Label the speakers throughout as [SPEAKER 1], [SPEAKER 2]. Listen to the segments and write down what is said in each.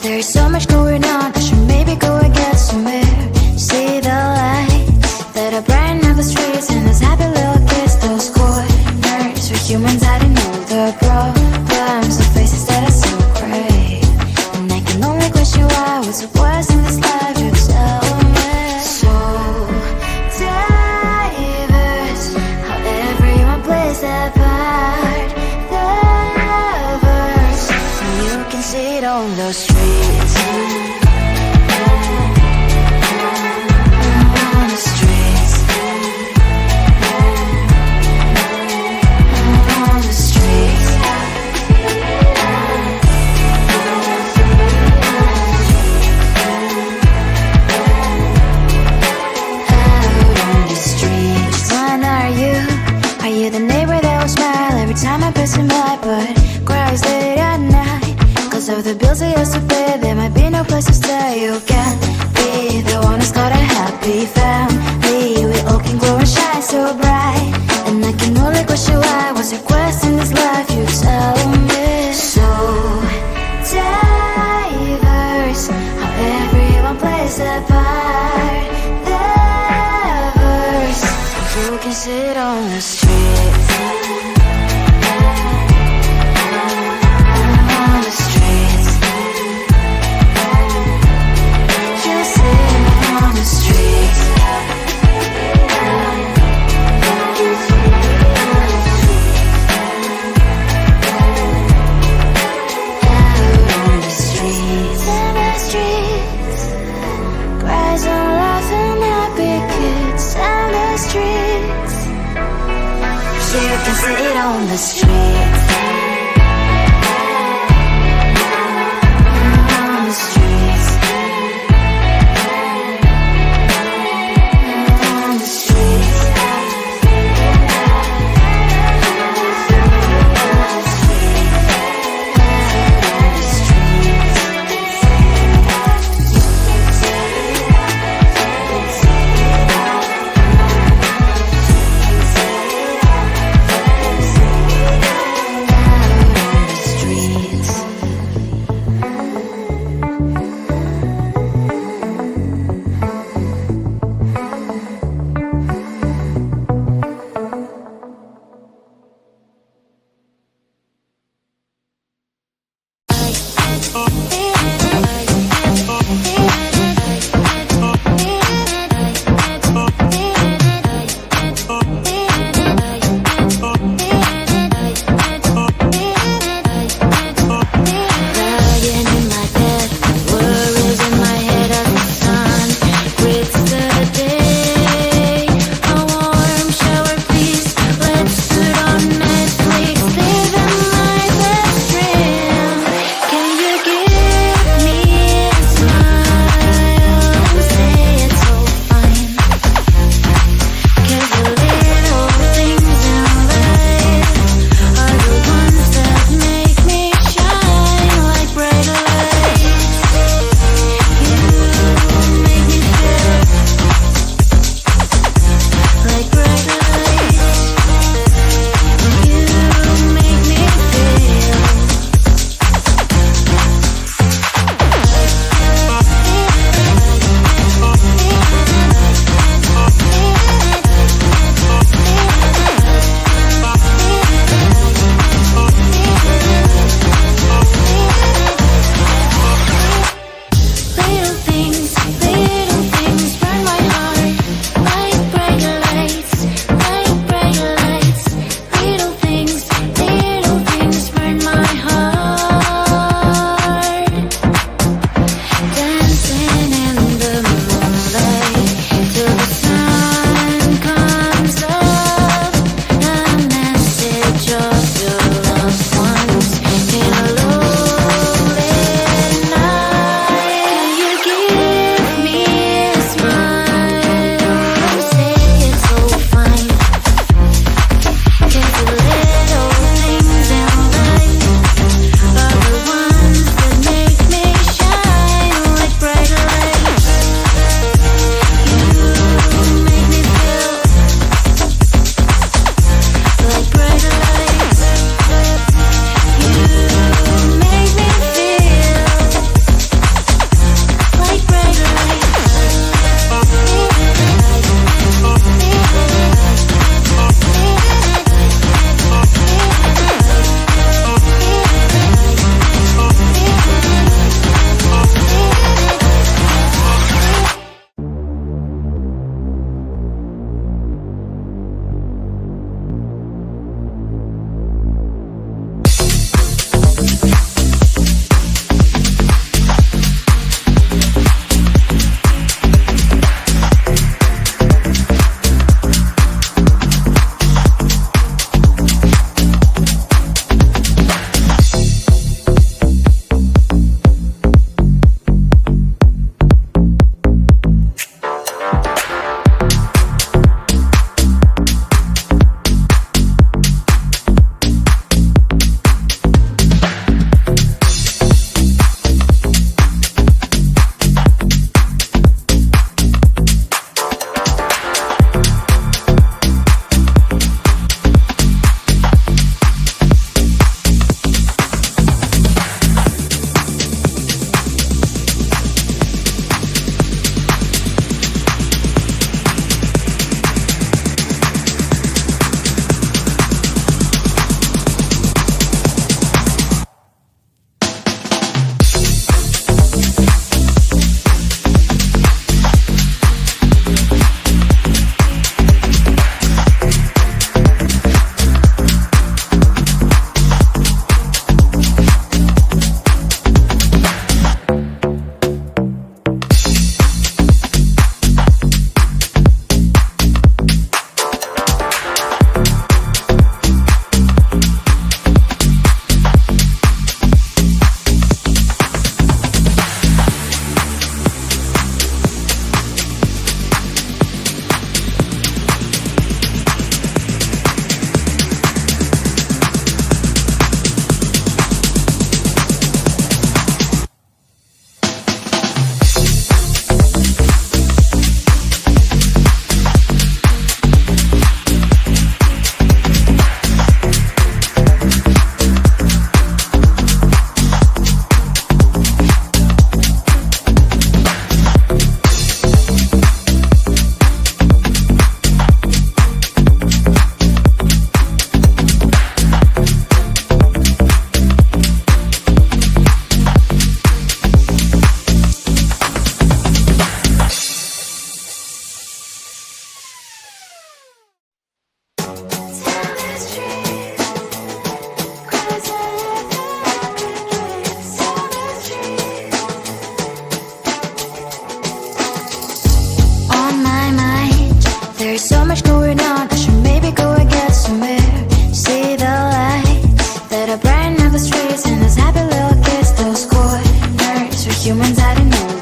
[SPEAKER 1] There's so much going on, I should maybe go and get somewhere. See the lights that are brighten up the streets, and those happy little kids, those corners where humans hiding all the problems, the faces that are so gray. And I can only question why, what's the worst in this life, you tell me. So diverse, how everyone plays their part. The verse, and you can see it on the streets. Of the bills I used to pay, there might be no place to stay. You can't be the one who's got a happy family. We all can glow and shine so bright, and I can only question why. What's your quest in this life? You tell me. So diverse, how everyone plays their part. The verse, you can sit on the street. You can sit on the streets. On the streets. On the streets.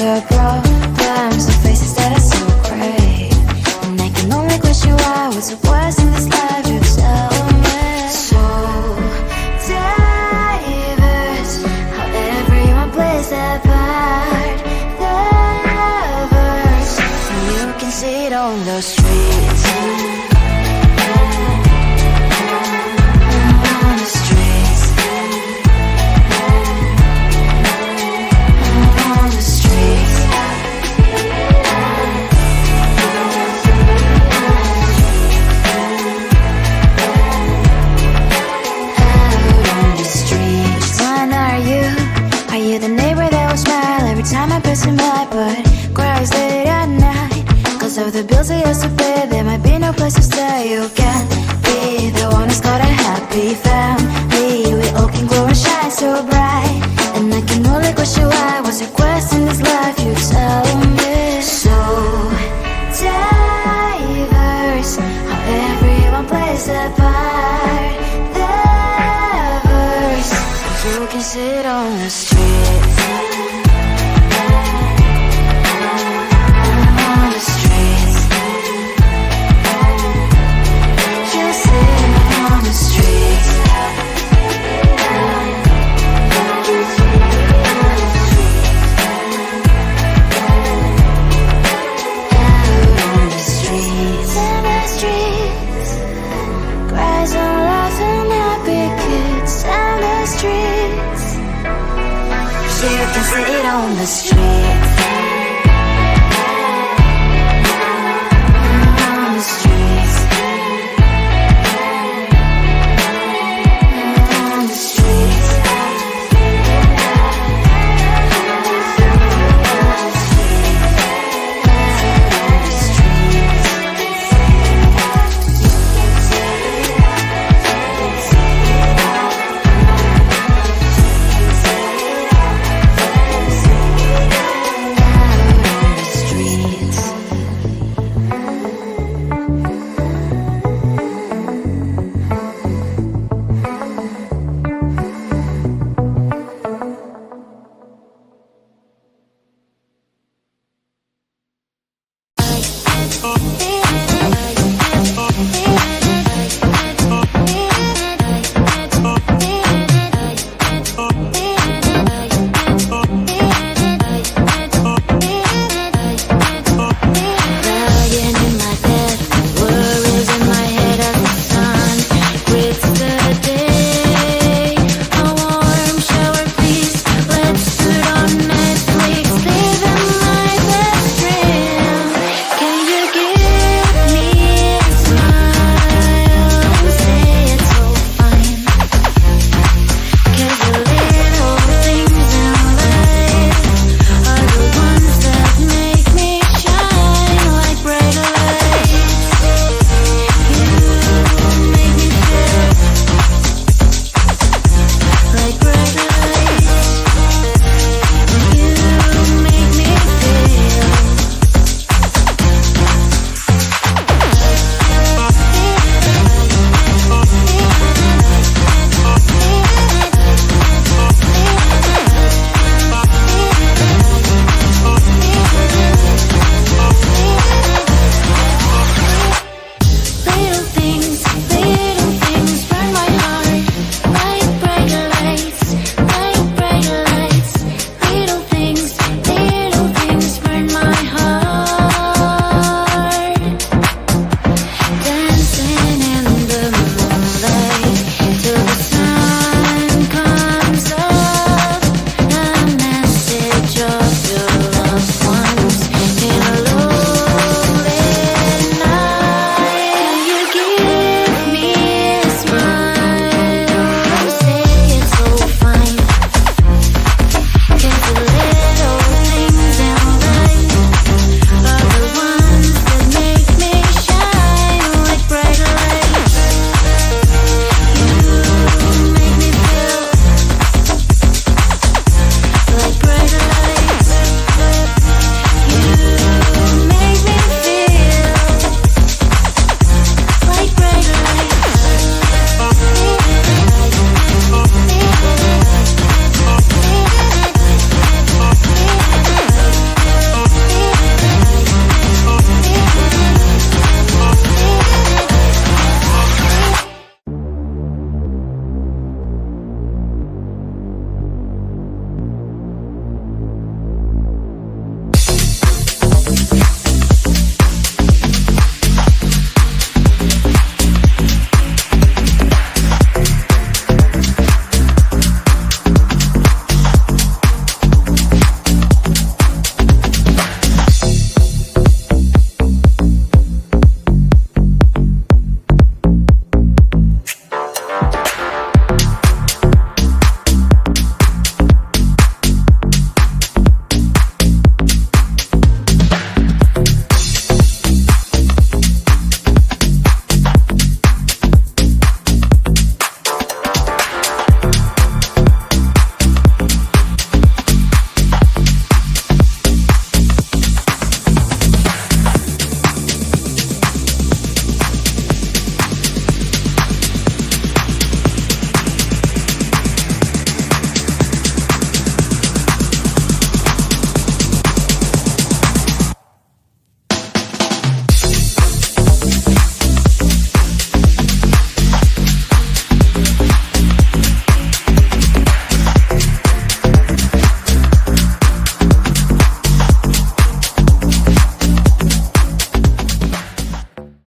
[SPEAKER 1] the problems, the faces that are so grave. And I can only question why, what's the worst in this life, you tell me. So diverse, how everyone plays their part. The verse, and you can see it on the streets. On the streets. On the streets. Are you the neighbor that will smile every time I pass him by, but cries late at night? Cause of the bills I used to pay, there might be no place to stay. You can't be the one who's got a happy family. We all can glow and shine so bright. And I can only question why, what's your quest in this life, you tell me. So diverse, how everyone plays their part. The verse, you can sit on the street. On the streets. You sit on the streets. Out on the streets. In the streets. Cries and laughing, happy kids. And the streets. You can sit on the streets. On the streets. On the streets.